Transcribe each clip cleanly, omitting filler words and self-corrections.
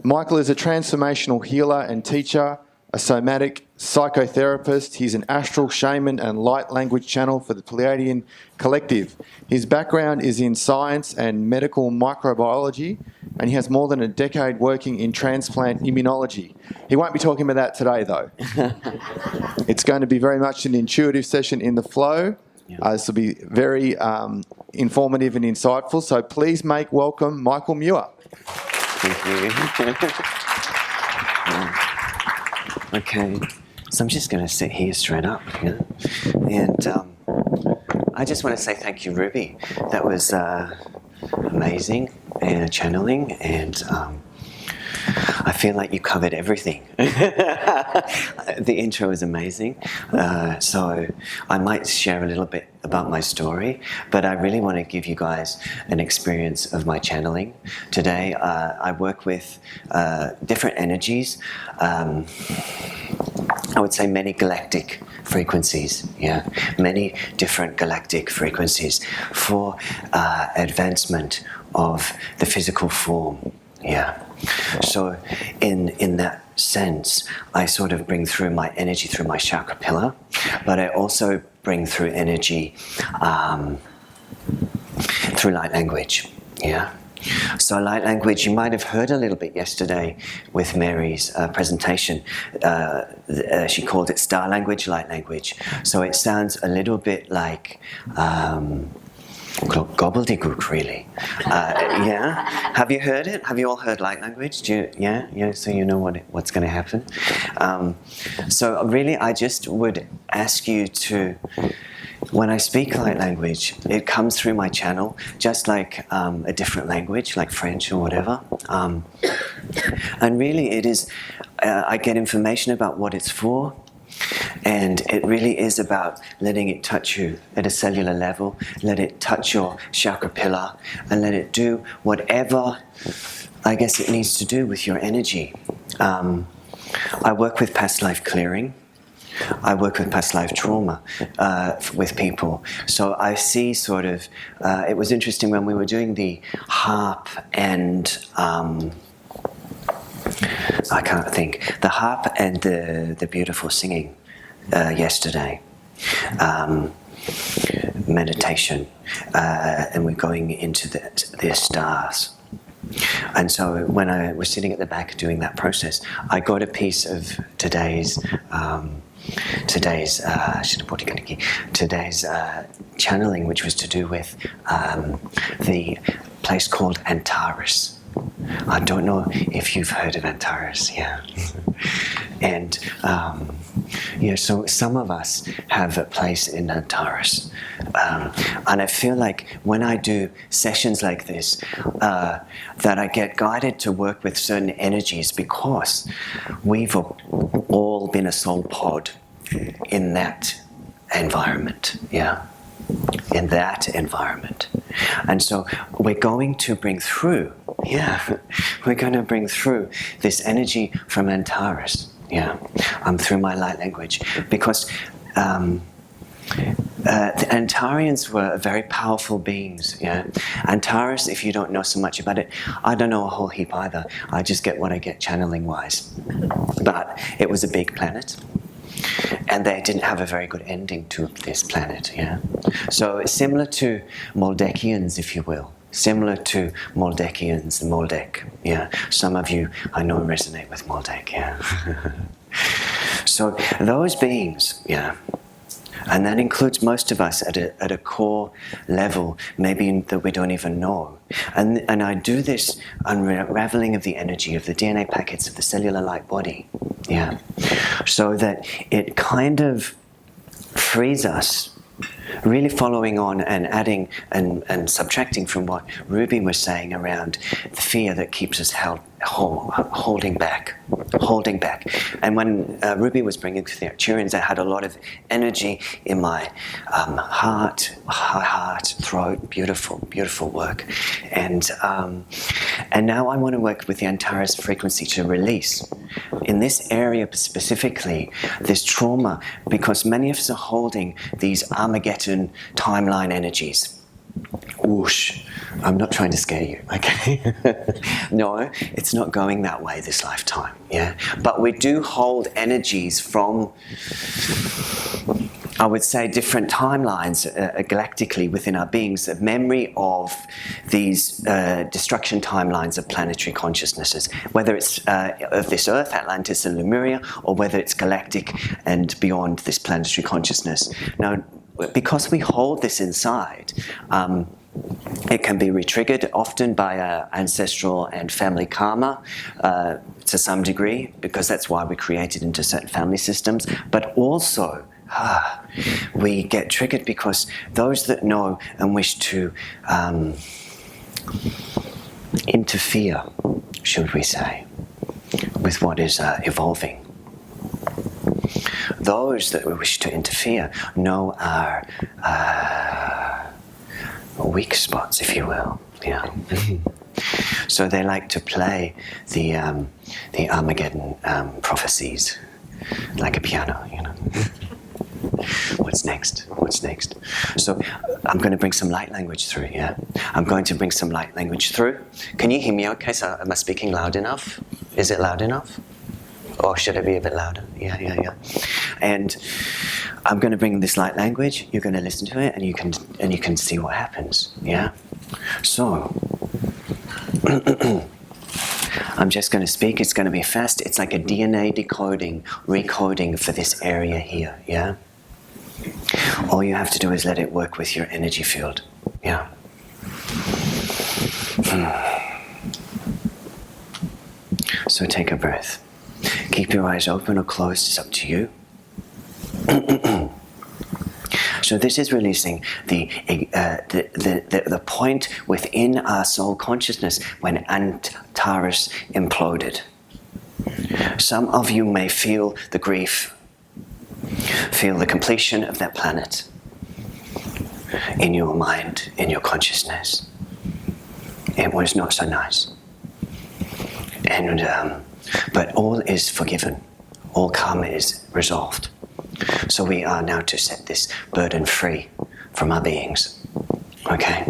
Michael is a transformational healer and teacher, a somatic psychotherapist. He's an astral shaman and light language channel for the Pleiadean collective. His background is in science and medical microbiology, and he has more than a decade working in transplant immunology. He won't be talking about that today, though. It's going to be very much an intuitive session in the flow. This will be very informative and insightful. So please make welcome Michael Muir. Thank you. Okay, so I'm just going to sit here straight up, and I just want to say thank you, Ruby. That was amazing channeling, and I feel like you covered everything. The intro is amazing, so I might share a little bit about my story, but I really want to give you guys an experience of my channeling. Today, I work with different energies. I would say many galactic frequencies, many different galactic frequencies for advancement of the physical form, So in that sense, I sort of bring through my energy through my chakra pillar, but I also bring through energy through light language, So light language, you might have heard a little bit yesterday with Mary's presentation. She called it star language, light language. So it sounds a little bit like gobbledygook, really. Have you heard it? Have you all heard light language? So you know what's going to happen. So really, I just would ask you to, when I speak light language, it comes through my channel, just like a different language, like French or whatever. And really, it is. I get information about what it's for. And it really is about letting it touch you at a cellular level, let it touch your chakra pillar, and let it do whatever, I guess, it needs to do with your energy. I work with past life clearing. I work with past life trauma with people. So I see sort of, it was interesting when we were doing the harp and I can't think. The harp and the beautiful singing yesterday. Meditation. And we're going into the stars. And so when I was sitting at the back doing that process, I got a piece of today's channeling, which was to do with the place called Antares. I don't know if you've heard of Antares, And so some of us have a place in Antares. And I feel like when I do sessions like this, that I get guided to work with certain energies because we've all been a soul pod in that environment, in that environment. And so we're going to bring through, we're going to bring through this energy from Antares, through my light language, because the Antarians were very powerful beings, Antares, if you don't know so much about it, I don't know a whole heap either. I just get what I get channeling-wise. But it was a big planet. And they didn't have a very good ending to this planet, So it's similar to Moldekians, if you will. Similar to Moldekians, Moldek, Some of you, I know, resonate with Moldek, So those beings, And that includes most of us at a core level, maybe that we don't even know. And I do this unraveling of the energy of the DNA packets of the cellular light body, so that it kind of frees us really following on and adding and subtracting from what Ruby was saying around the fear that keeps us holding back. And when Ruby was bringing the Arcturians, I had a lot of energy in my heart, throat. Beautiful work. And now I want to work with the Antares frequency to release. In this area specifically, this trauma, because many of us are holding these Armageddon timeline energies. Whoosh. I'm not trying to scare you, okay? No, it's not going that way this lifetime, yeah? But we do hold energies from, I would say, different timelines galactically within our beings, a memory of these destruction timelines of planetary consciousnesses, whether it's of this Earth, Atlantis and Lemuria, or whether it's galactic and beyond this planetary consciousness. Now, because we hold this inside, it can be re-triggered often by ancestral and family karma to some degree, because that's why we're created into certain family systems, but also we get triggered because those that know and wish to interfere, should we say, with what is evolving. Those that wish to interfere know our weak spots, if you will. Yeah. So they like to play the Armageddon prophecies like a piano, you know. What's next? So I'm going to bring some light language through, yeah? I'm going to bring some light language through. Can you hear me okay? So am I speaking loud enough? Is it loud enough? Or should I be a bit louder? Yeah. And I'm going to bring this light language. You're going to listen to it, and you can see what happens. Yeah. So I'm just going to speak. It's going to be fast. It's like a DNA decoding, recoding for this area here. Yeah. All you have to do is let it work with your energy field. Yeah. So take a breath. Keep your eyes open or closed, it's up to you. So this is releasing the point within our soul consciousness when Antares imploded. Some of you may feel the grief, feel the completion of that planet in your mind, in your consciousness. It was not so nice. And but all is forgiven. All karma is resolved. So we are now to set this burden free from our beings. Okay?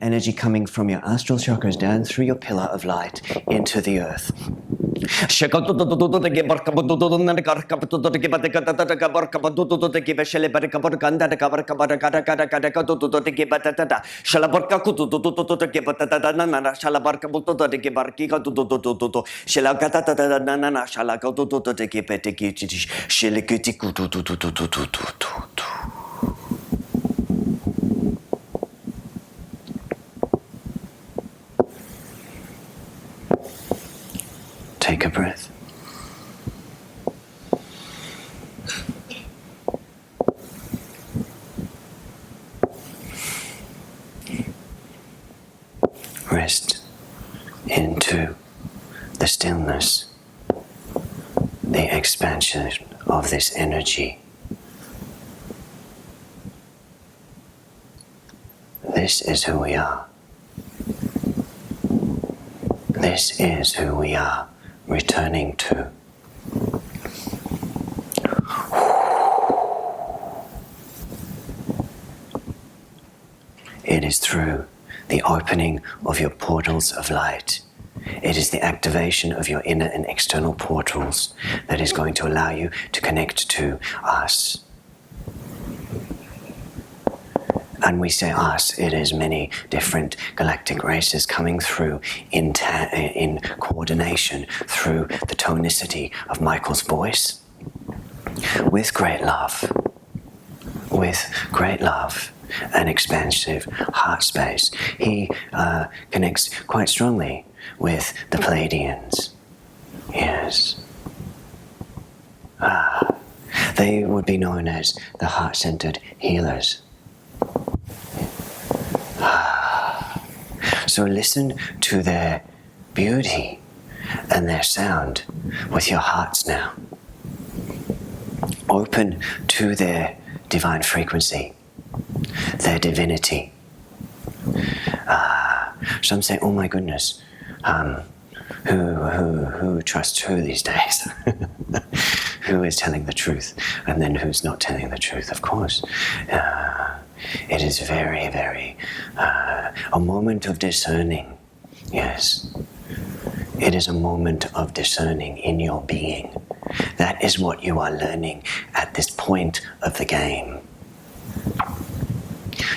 Energy coming from your astral chakras down through your pillar of light into the earth. Take a breath. Rest into the stillness, the expansion of this energy. This is who we are. This is who we are returning to. It is through the opening of your portals of light. It is the activation of your inner and external portals that is going to allow you to connect to us. And we say us, it is many different galactic races coming through in coordination through the tonicity of Michael's voice. With great love and expansive heart space, he connects quite strongly with the Pleiadeans. Yes. They would be known as the heart-centered healers. So listen to their beauty and their sound with your hearts now. Open to their divine frequency, their divinity. Some say, oh my goodness, who trusts who these days? Who is telling the truth, and then who's not telling the truth? Of course, it is very, very a moment of discerning. Yes, it is a moment of discerning in your being. That is what you are learning at this point of the game.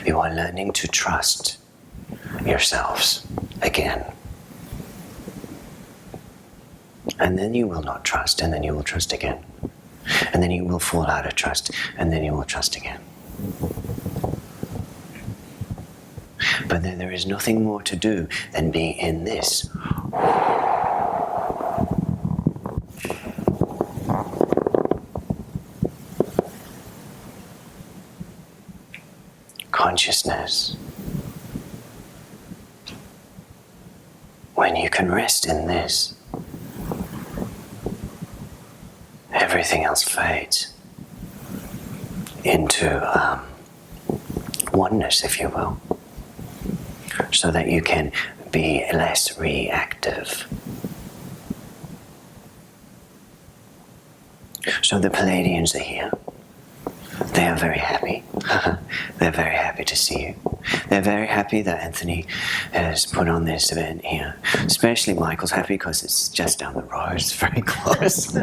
You are learning to trust yourselves again. And then you will not trust, and then you will trust again. And then you will fall out of trust, and then you will trust again. But then there is nothing more to do than be in this. Consciousness. When you can rest in this, everything else fades into oneness, if you will, so that you can be less reactive. So the Pleiadians are here. They are very happy. They're very happy to see you. They're very happy that Anthony has put on this event here. Especially Michael's happy because it's just down the road. It's very close.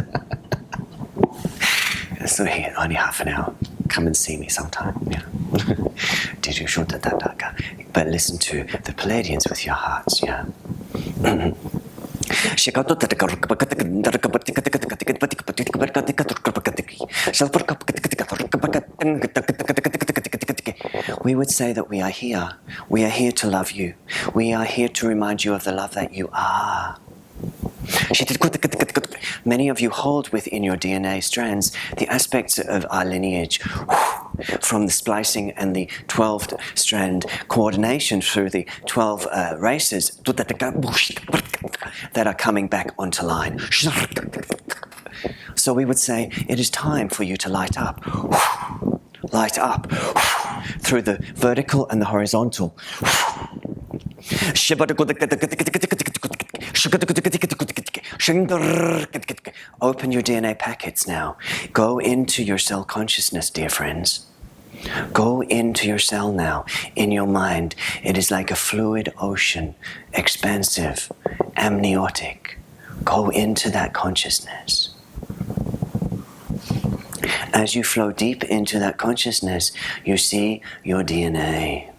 So here, only half an hour. Come and see me sometime. Yeah. Did you shoot that? But listen to the Pleiadians with your hearts. Yeah. We would say that we are here. We are here to love you. We are here to remind you of the love that you are. Many of you hold within your DNA strands the aspects of our lineage, from the splicing and the 12-strand coordination through the 12 races that are coming back onto line. So we would say, it is time for you to light up through the vertical and the horizontal. Open your DNA packets now. Go into your cell consciousness, dear friends. Go into your cell now, in your mind. It is like a fluid ocean, expansive, amniotic. Go into that consciousness. As you flow deep into that consciousness, you see your DNA.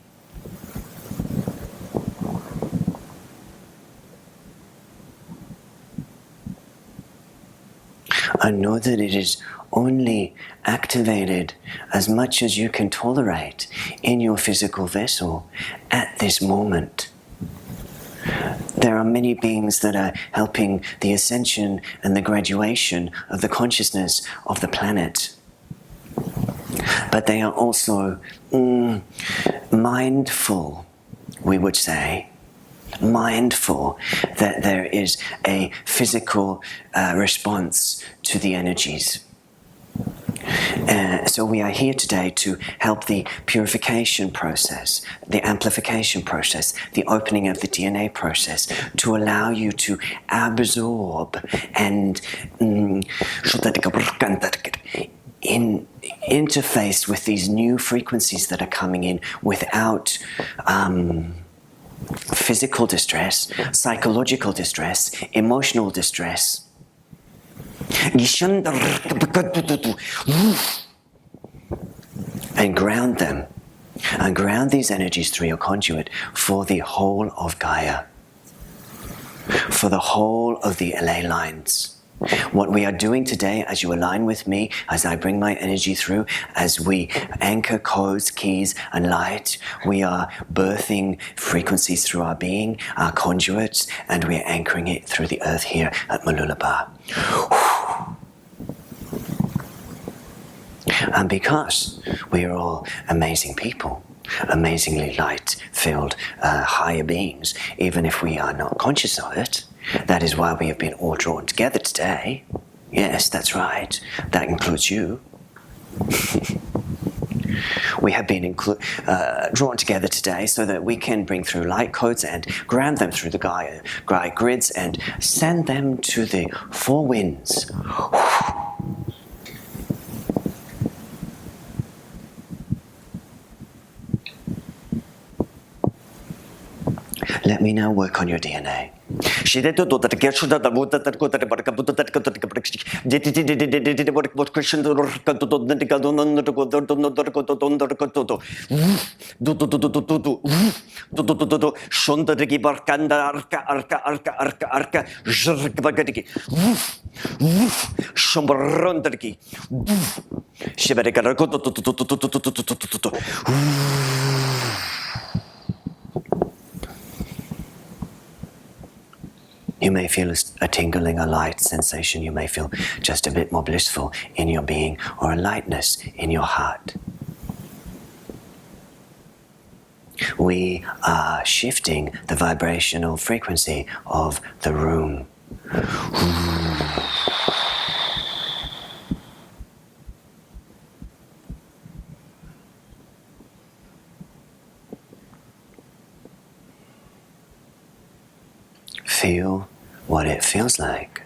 And know that it is only activated as much as you can tolerate in your physical vessel at this moment. There are many beings that are helping the ascension and the graduation of the consciousness of the planet. But they are also mindful, we would say, mindful that there is a physical response to the energies. So we are here today to help the purification process, the amplification process, the opening of the DNA process, to allow you to absorb and interface with these new frequencies that are coming in without physical distress, psychological distress, emotional distress. And ground them, and ground these energies through your conduit for the whole of Gaia, for the whole of the LA lines, What we are doing today, as you align with me, as I bring my energy through, as we anchor codes, keys, and light, we are birthing frequencies through our being, our conduits, and we're anchoring it through the earth here at Mululaba. And because we are all amazing people, amazingly light-filled, higher beings, even if we are not conscious of it, that is why we have been all drawn together today. Yes, that's right. That includes you. We have been drawn together today so that we can bring through light codes and ground them through the Gaia grids and send them to the four winds. Let me now work on your DNA. You may feel a tingling, a light sensation. You may feel just a bit more blissful in your being, or a lightness in your heart. We are shifting the vibrational frequency of the room. Feel what it feels like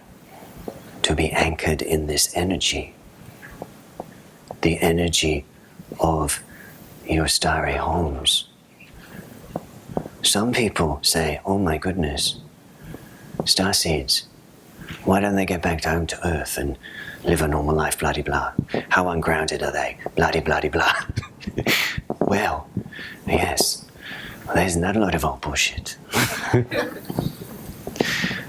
to be anchored in this energy, the energy of your starry homes. Some people say, oh my goodness, starseeds, why don't they get back down to earth and live a normal life, blah de blah? How ungrounded are they, blah de blah de blah? Well, yes, isn't that a load of old bullshit?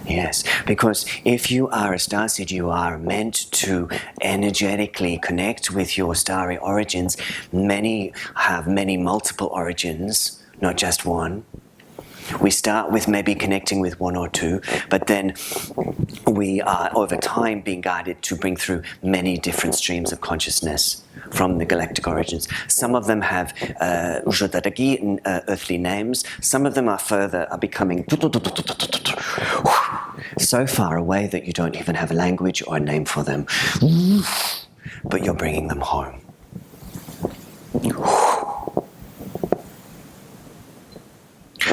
Yes, because if you are a starseed, you are meant to energetically connect with your starry origins. Many have multiple origins, not just one. We start with maybe connecting with one or two, but then we are over time being guided to bring through many different streams of consciousness from the galactic origins. Some of them have earthly names. Some of them are becoming so far away that you don't even have a language or a name for them. But you're bringing them home.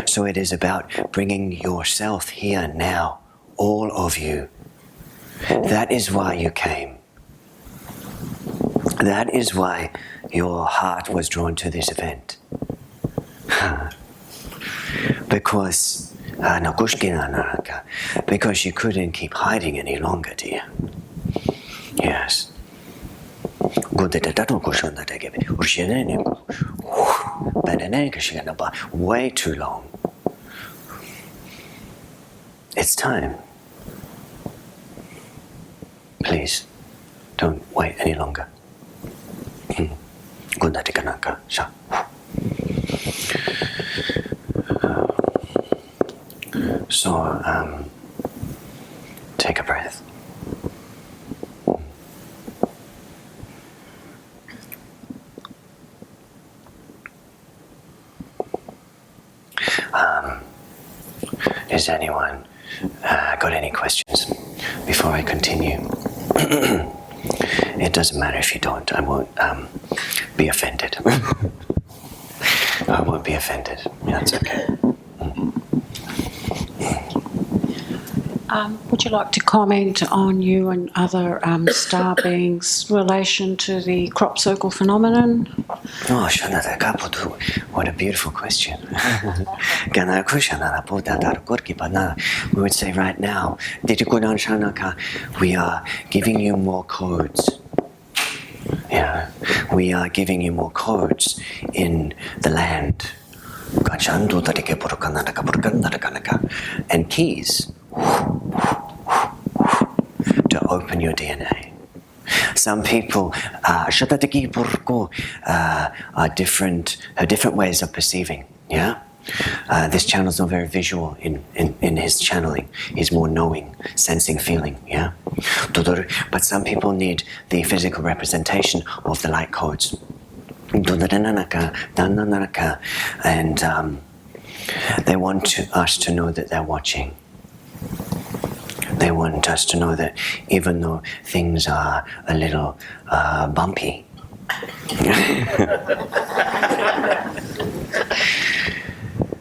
So it is about bringing yourself here now, all of you. That is why you came. That is why your heart was drawn to this event. Because you couldn't keep hiding any longer, dear. Yes. Way too long. It's time. Please, don't wait any longer. So, take a breath. Is anyone got any questions before I continue? It doesn't matter if you don't. I won't be offended. I won't be offended. Yeah, it's okay. Would you like to comment on you and other star beings' relation to the crop circle phenomenon? Oh, what a beautiful question. We would say right now, we are giving you more codes. Yeah, we are giving you more codes in the land. And keys to open your DNA. Some people are different, have different ways of perceiving. Yeah, this channel is not very visual in his channeling. He's more knowing, sensing, feeling. Yeah, but some people need the physical representation of the light codes. And they want us to know that they're watching. They want us to know that even though things are a little bumpy,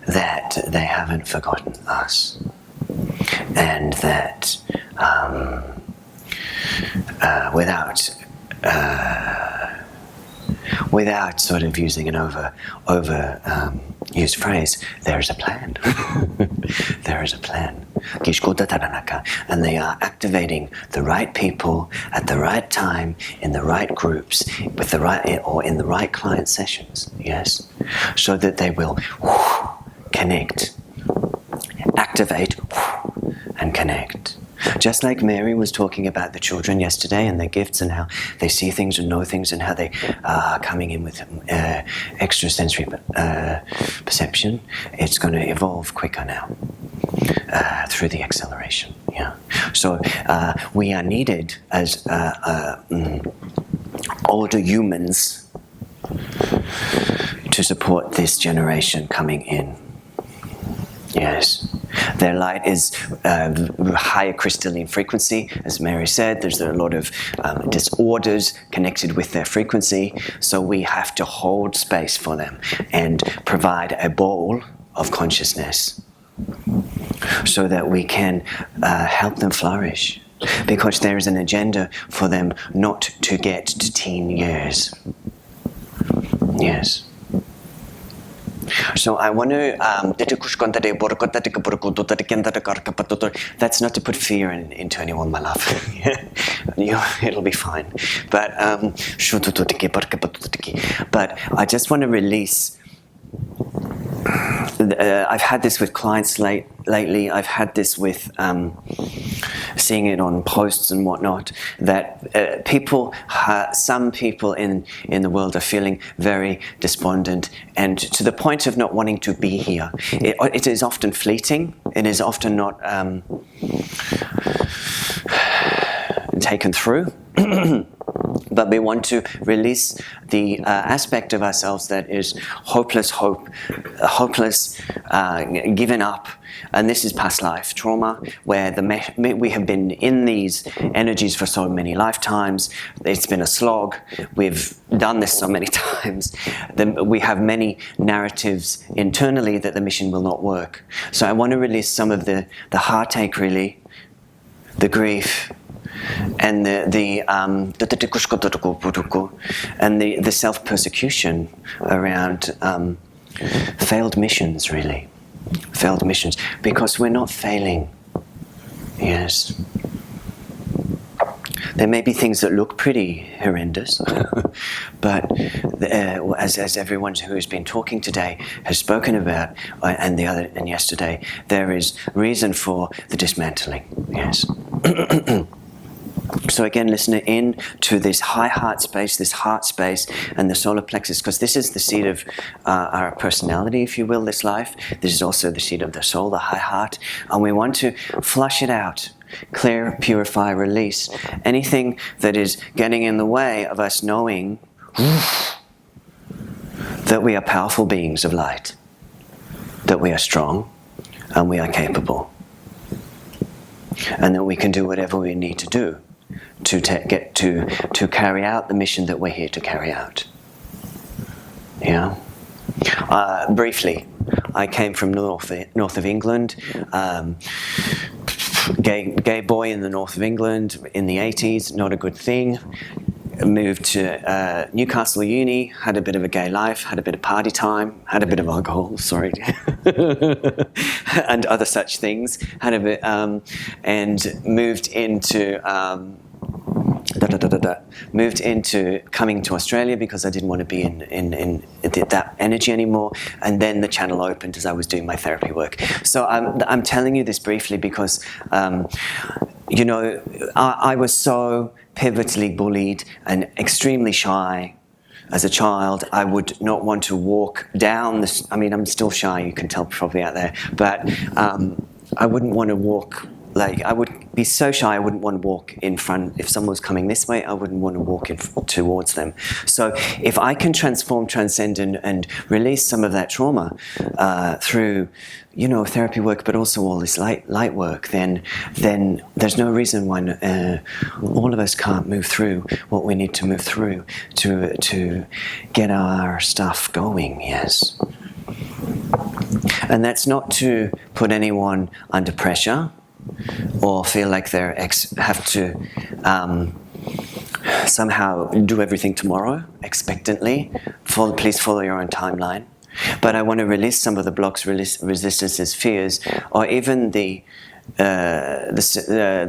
that they haven't forgotten us, and that without sort of using an used phrase, there is a plan. There is a plan. And they are activating the right people at the right time, in the right groups, with the right, or in the right client sessions, yes, so that they will connect, activate, and connect. Just like Mary was talking about the children yesterday and their gifts and how they see things and know things and how they are coming in with extrasensory perception, it's going to evolve quicker now through the acceleration. Yeah. So we are needed as older humans to support this generation coming in. Yes. Their light is higher crystalline frequency, as Mary said. There's a lot of disorders connected with their frequency, so we have to hold space for them and provide a bowl of consciousness so that we can help them flourish, because there is an agenda for them not to get to teen years. Yes. So I want to, that's not to put fear into anyone, my love. It'll be fine. But I just want to release. I've had this with clients lately. I've had this with seeing it on posts and whatnot, that some people in the world are feeling very despondent and to the point of not wanting to be here. It is often fleeting. It is often not taken through. But we want to release the aspect of ourselves that is hopeless, given up. And this is past life trauma, where we have been in these energies for so many lifetimes. It's been a slog. We've done this so many times. We have many narratives internally that the mission will not work. So I want to release some of the heartache, really, the grief, and the self-persecution around failed missions, really. Failed missions, because we're not failing. Yes. There may be things that look pretty horrendous, but as everyone who has been talking today has spoken about, and yesterday, there is reason for the dismantling. Yes. So again, listen in to this high heart space, this heart space, and the solar plexus, because this is the seat of our personality, if you will, this life. This is also the seat of the soul, the high heart, and we want to flush it out. Clear, purify, release anything that is getting in the way of us knowing that we are powerful beings of light, that we are strong, and we are capable, and that we can do whatever we need to do to carry out the mission that we're here to carry out. Yeah. Briefly, I came from north of England. Gay boy in the north of England in the 80s, not a good thing. Moved to Newcastle Uni, had a bit of a gay life, had a bit of party time, had a bit of alcohol, sorry, and other such things. Had a bit, and moved into the moved into coming to Australia because I didn't want to be in that energy anymore. And then the channel opened as I was doing my therapy work. So I'm telling you this briefly because, you know, I was so pivotally bullied and extremely shy. As a child, I would not want to walk down this. I mean, I'm still shy, you can tell probably out there, but I wouldn't want to walk, like, I would be so shy I wouldn't want to walk in front. If someone was coming this way, I wouldn't want to walk towards them. So if I can transform, transcend, and release some of that trauma through, you know, therapy work, but also all this light work, then there's no reason why all of us can't move through what we need to move through to get our stuff going. Yes. And that's not to put anyone under pressure or feel like they have to somehow do everything tomorrow expectantly. Please follow your own timeline. But I want to release some of the blocks, resistances, fears, or even the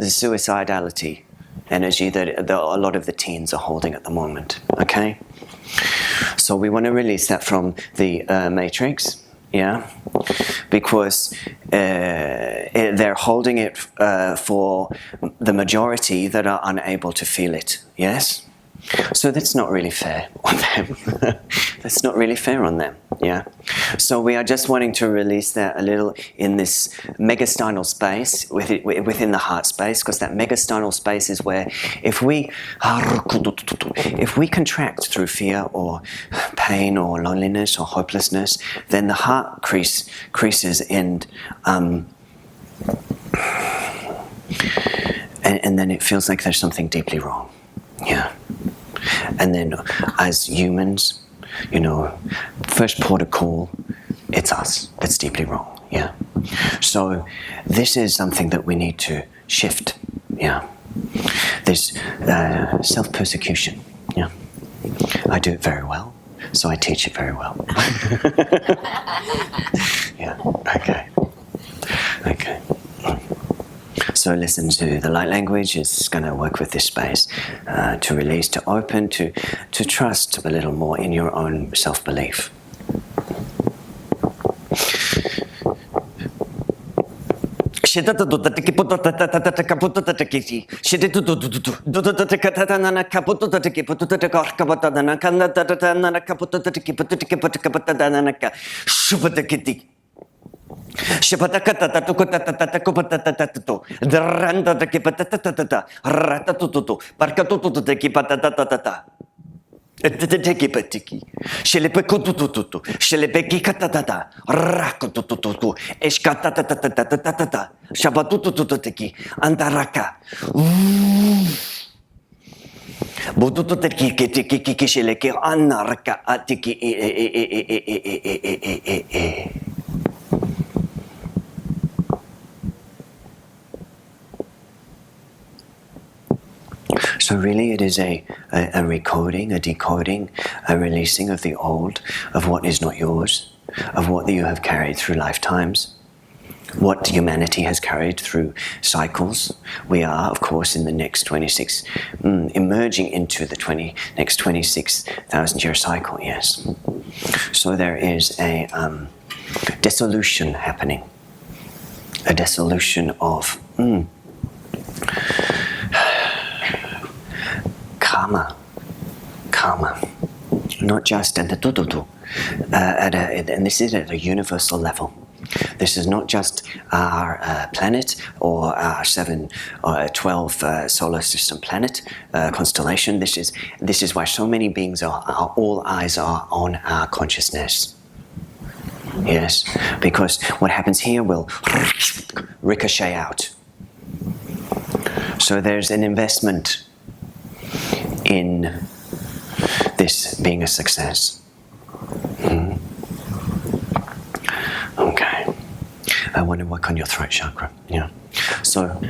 suicidality energy that a lot of the teens are holding at the moment. Okay, so we want to release that from the matrix. Yeah, because they're holding it for the majority that are unable to feel it. Yes. So that's not really fair on them. That's not really fair on them, yeah? So we are just wanting to release that a little in this megastinal space, within the heart space, because that megastinal space is where if we contract through fear or pain or loneliness or hopelessness, then the heart creases and then it feels like there's something deeply wrong, yeah? And then as humans, you know, first port of call, it's us that's deeply wrong, yeah. So this is something that we need to shift, yeah. This self-persecution, yeah. I do it very well, so I teach it very well. Yeah, okay. Okay. So listen to the light language. It's going to work with this space to release, to open, to trust a little more in your own self-belief. So really it is a recoding, a decoding, a releasing of the old, of what is not yours, of what you have carried through lifetimes, what humanity has carried through cycles. We are, of course, in the next 26, emerging into the next 26,000 year cycle, yes. So there is a dissolution happening, a dissolution of karma, not just at the and this is at a universal level. This is not just our planet or our 7 or 12 solar system planet constellation. This is why so many beings all eyes are on our consciousness. Yes, because what happens here will ricochet out. So there's an investment in this being a success. Okay. I want to work on your throat chakra. Yeah. So,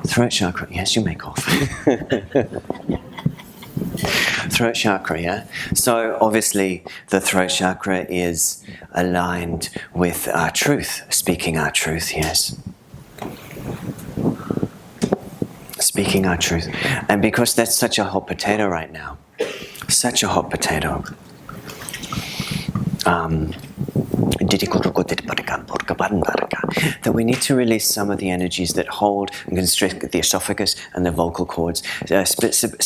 throat chakra. Yes, you may cough. Throat chakra. Yeah. So obviously, the throat chakra is aligned with our truth, speaking our truth. Yes. speaking our truth. And because that's such a hot potato right now, such a hot potato, that we need to release some of the energies that hold and constrict the esophagus and the vocal cords.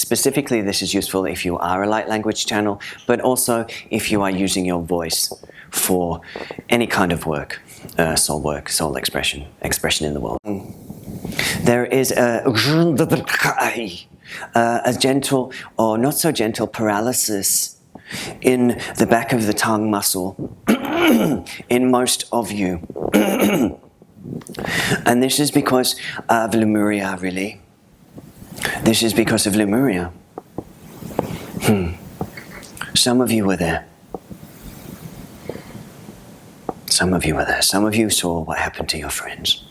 Specifically, this is useful if you are a light language channel, but also if you are using your voice for any kind of work, soul expression in the world. There is a gentle or not so gentle paralysis in the back of the tongue muscle in most of you. And this is because of Lemuria, really. This is because of Lemuria. Some of you were there. Some of you were there. Some of you saw what happened to your friends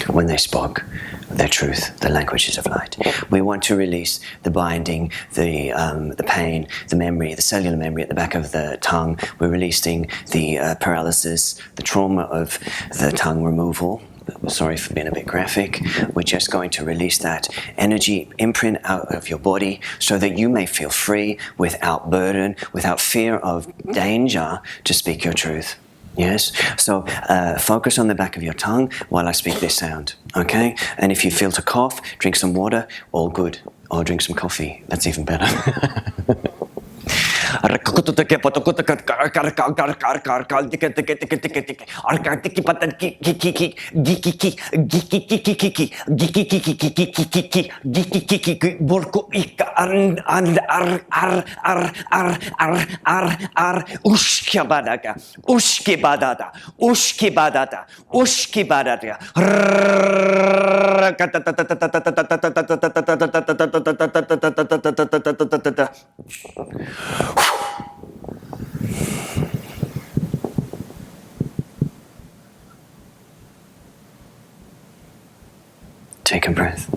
when they spoke their truth, the languages of light. We want to release the binding, the pain, the memory, the cellular memory at the back of the tongue. We're releasing the paralysis, the trauma of the tongue removal. Sorry for being a bit graphic. We're just going to release that energy imprint out of your body so that you may feel free, without burden, without fear of danger, to speak your truth. Yes? So focus on the back of your tongue while I speak this sound, okay? And if you feel to cough, drink some water, all good. Or drink some coffee, that's even better. Take a breath.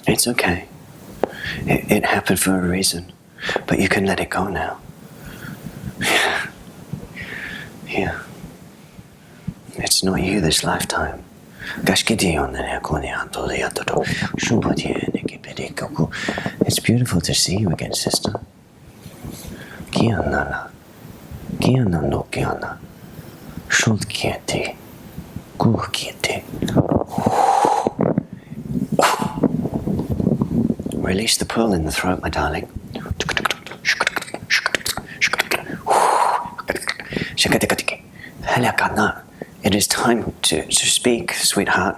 It's okay. It happened for a reason, but you can let it go now. Yeah. It's not you this lifetime. It's beautiful to see you again, sister. Release the pull in the throat, my darling. It is time to speak, sweetheart.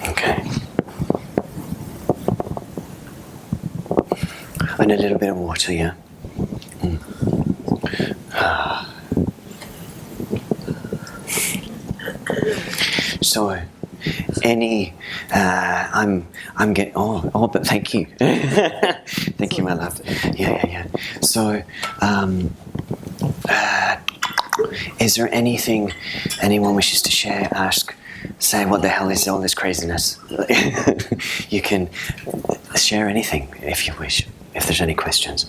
Okay. And a little bit of water, yeah? So, I'm getting, but thank you. Thank you, my love. Yeah. So, is there anything anyone wishes to share, ask, say, what the hell is all this craziness? You can share anything if you wish, if there's any questions.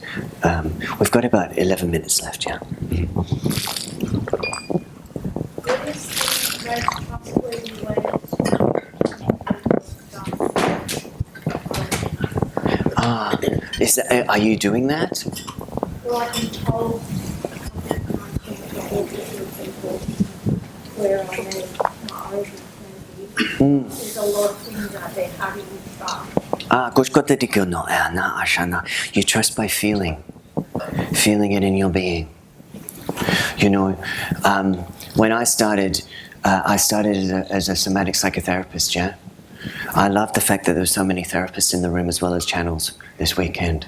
We've got about 11 minutes left, yeah? Are you doing that? Well, I've been told where I made my origin there's a lot of things out there. How do you start? You trust by feeling it in your being. You know, when I started as a somatic psychotherapist, yeah? I love the fact that there were so many therapists in the room as well as channels this weekend.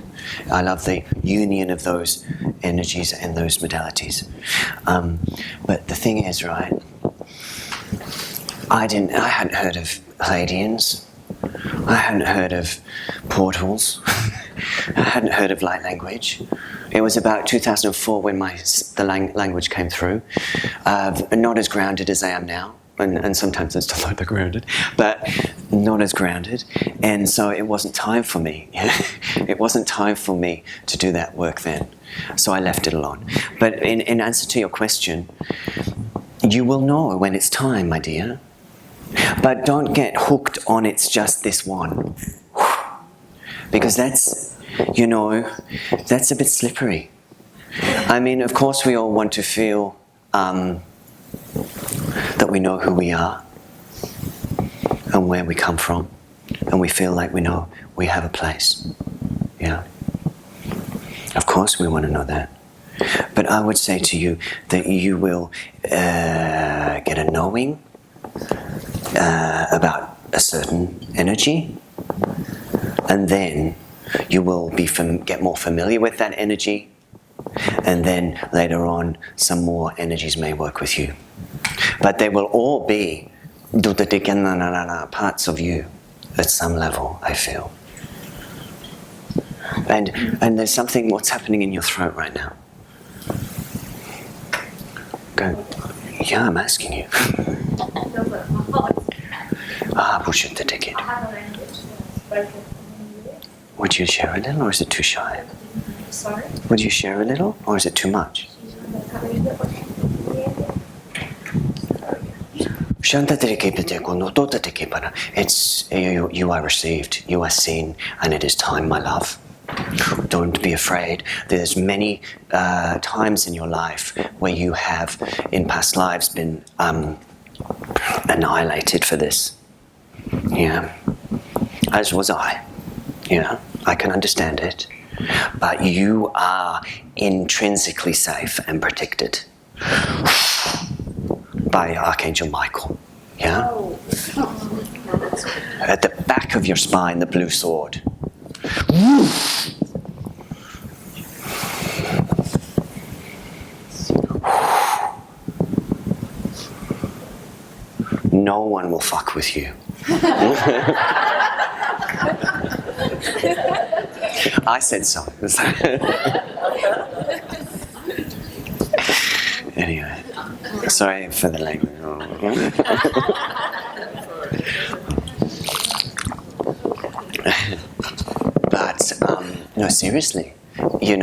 I love the union of those energies and those modalities. But the thing is, right, I hadn't heard of Pleiadians. I hadn't heard of portals. I hadn't heard of light language. It was about 2004 when the language came through. Not as grounded as I am now, and sometimes I still like the grounded, but not as grounded. And so it wasn't time for me. It wasn't time for me to do that work then. So I left it alone. But in answer to your question, you will know when it's time, my dear. But don't get hooked on it's just this one. Because that's, that's a bit slippery. I mean, of course we all want to feel that we know who we are and where we come from, and we feel like we know we have a place. Yeah. Of course we want to know that. But I would say to you that you will get a knowing about a certain energy, and then you will get more familiar with that energy, and then later on some more energies may work with you. But they will all be parts of you at some level, I feel. And there's something, what's happening in your throat right now? Go. Yeah, I'm asking you. Bullshit the ticket. Would you share a little, or is it too shy? Sorry? Would you share a little, or is it too much? It's you are received, you are seen, and it is time, my love. Don't be afraid. There's many times in your life where you have, in past lives, been annihilated for this. Yeah, as was I. Yeah, I can understand it. But you are intrinsically safe and protected by Archangel Michael. Yeah? At the back of your spine, the blue sword. No one will fuck with you. I said so. Anyway, sorry for the language. But no, seriously. You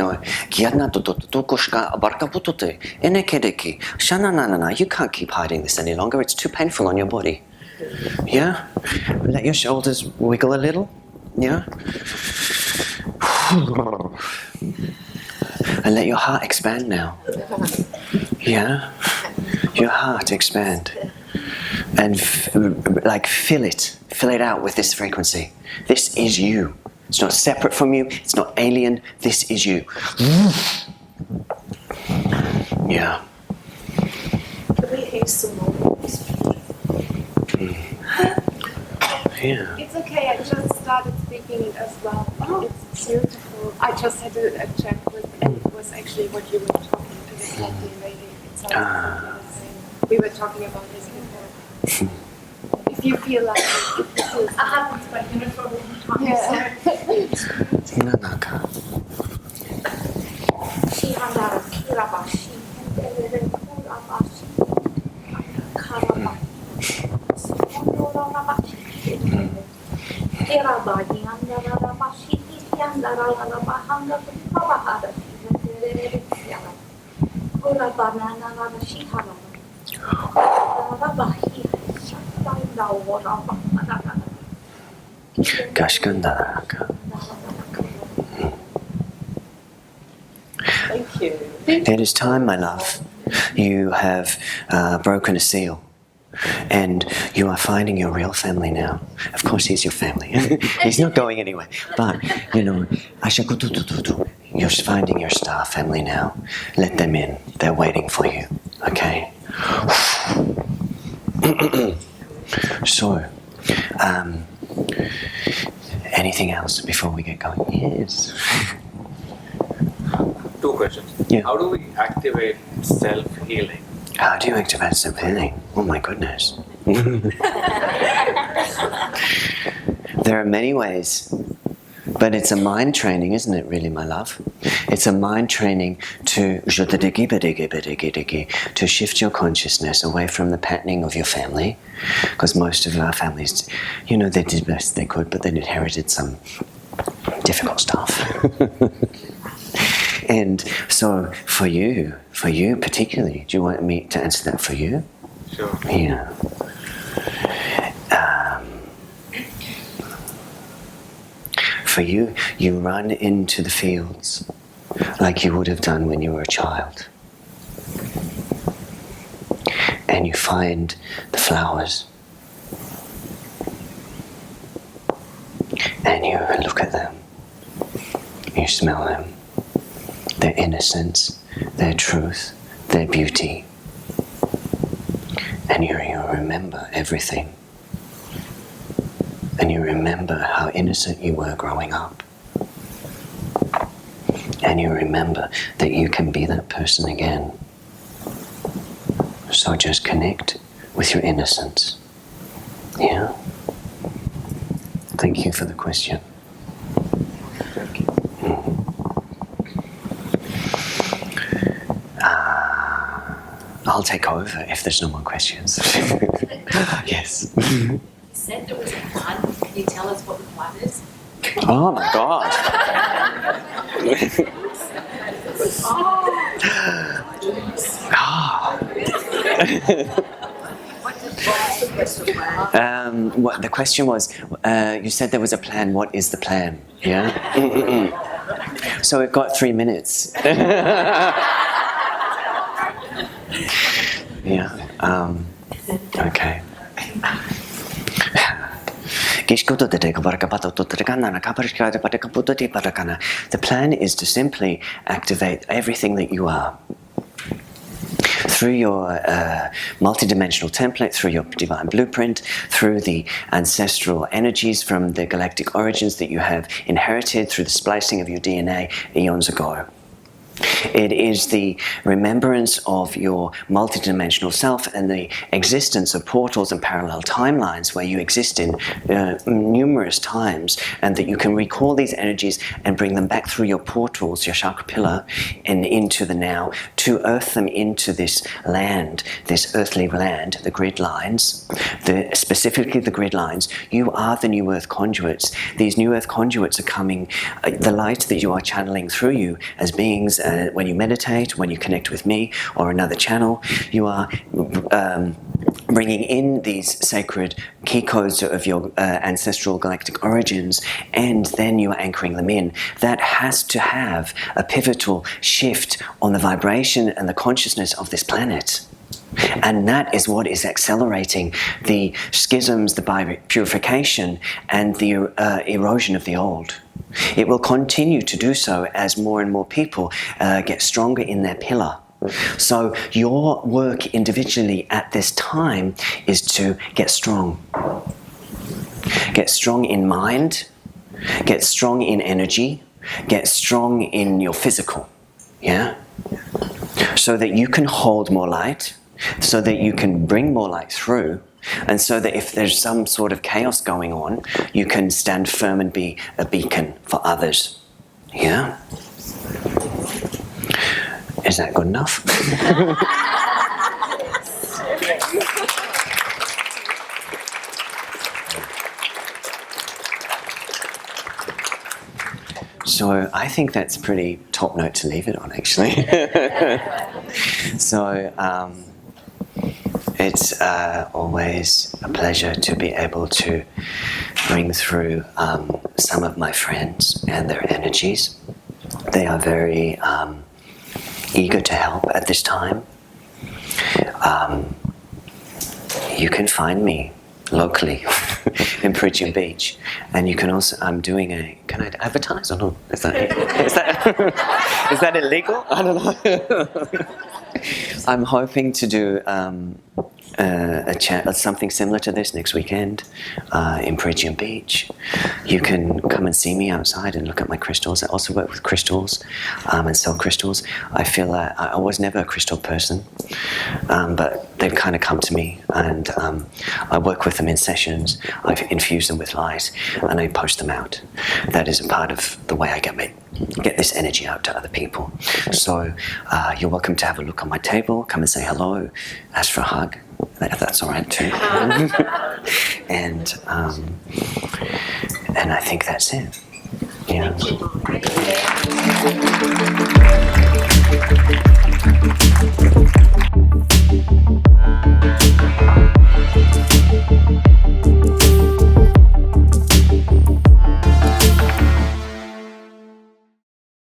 can't keep hiding this any longer. It's too painful on your body. Yeah? Let your shoulders wiggle a little. Yeah? And let your heart expand now. Yeah? Your heart expand. And fill it out with this frequency. This is you. It's not separate from you. It's not alien. This is you. Yeah. Yeah. It's okay, I just started speaking it as well. It's beautiful. I just had a check with it was actually what you were talking to the Pleiadean lady. It sounds the same. We were talking about this before. If you feel like I haven't spoken it for a long time. Yeah. Thank you. It is time, my love. You have broken a seal. And you are finding your real family now. Of course, he's your family. He's not going anywhere. But, you're finding your star family now. Let them in. They're waiting for you. Okay? So, anything else before we get going? Yes. Two questions. Yeah. How do we activate self-healing? How do you activate self-healing? Oh my goodness. There are many ways, But it's a mind training, isn't it, really, my love? It's a mind training to shift your consciousness away from the patterning of your family. Because most of our families, you know, they did the best they could, but they inherited some difficult stuff. And so for you particularly, do you want me to answer that for you? Sure. Yeah. For you, you run into the fields like you would have done when you were a child. And you find the flowers. And you look at them. You smell them. Their innocence, their truth, their beauty. And you remember everything. And you remember how innocent you were growing up. And you remember that you can be that person again. So just connect with your innocence. Yeah? Thank you for the question. I'll take over if there's no more questions. Yes. You said there was a plan. Can you tell us what the plan is? Oh my God. What the question was, you said there was a plan. What is the plan? Yeah? So we've got 3 minutes. Yeah. Okay. The plan is to simply activate everything that you are. Through your multidimensional template, through your divine blueprint, through the ancestral energies from the galactic origins that you have inherited through the splicing of your DNA eons ago. It is the remembrance of your multidimensional self and the existence of portals and parallel timelines where you exist in numerous times, and that you can recall these energies and bring them back through your portals, your chakra pillar, and into the now, to earth them into this land, this earthly land, the grid lines, specifically the grid lines. You are the new earth conduits. These new earth conduits are coming, the light that you are channeling through you as beings. When you meditate, when you connect with me or another channel, you are bringing in these sacred key codes of your ancestral galactic origins, and then you are anchoring them in. That has to have a pivotal shift on the vibration and the consciousness of this planet. And that is what is accelerating the schisms, the purification, and the erosion of the old. It will continue to do so as more and more people get stronger in their pillar. So your work individually at this time is to get strong. Get strong in mind, get strong in energy, get strong in your physical, yeah? So that you can hold more light, so that you can bring more light through, and so that if there's some sort of chaos going on, you can stand firm and be a beacon for others. Yeah? Is that good enough? So I think that's pretty top note to leave it on, actually. So it's always a pleasure to be able to bring through some of my friends and their energies. They are very eager to help at this time. You can find me locally in Pleiadean Beach, and you can also, I'm doing a, can I advertise or not? Is that illegal? I don't know. I'm hoping to do something similar to this next weekend in Pleiadean Beach. You can come and see me outside and look at my crystals. I also work with crystals and sell crystals. I feel that I was never a crystal person, but they've kind of come to me, and I work with them in sessions. I've infused them with light, and I post them out. That is a part of the way I get this energy out to other people. So you're welcome to have a look on my table, come and say hello, ask for a hug, if that's all right too. and I think that's it. Yeah. Thank you.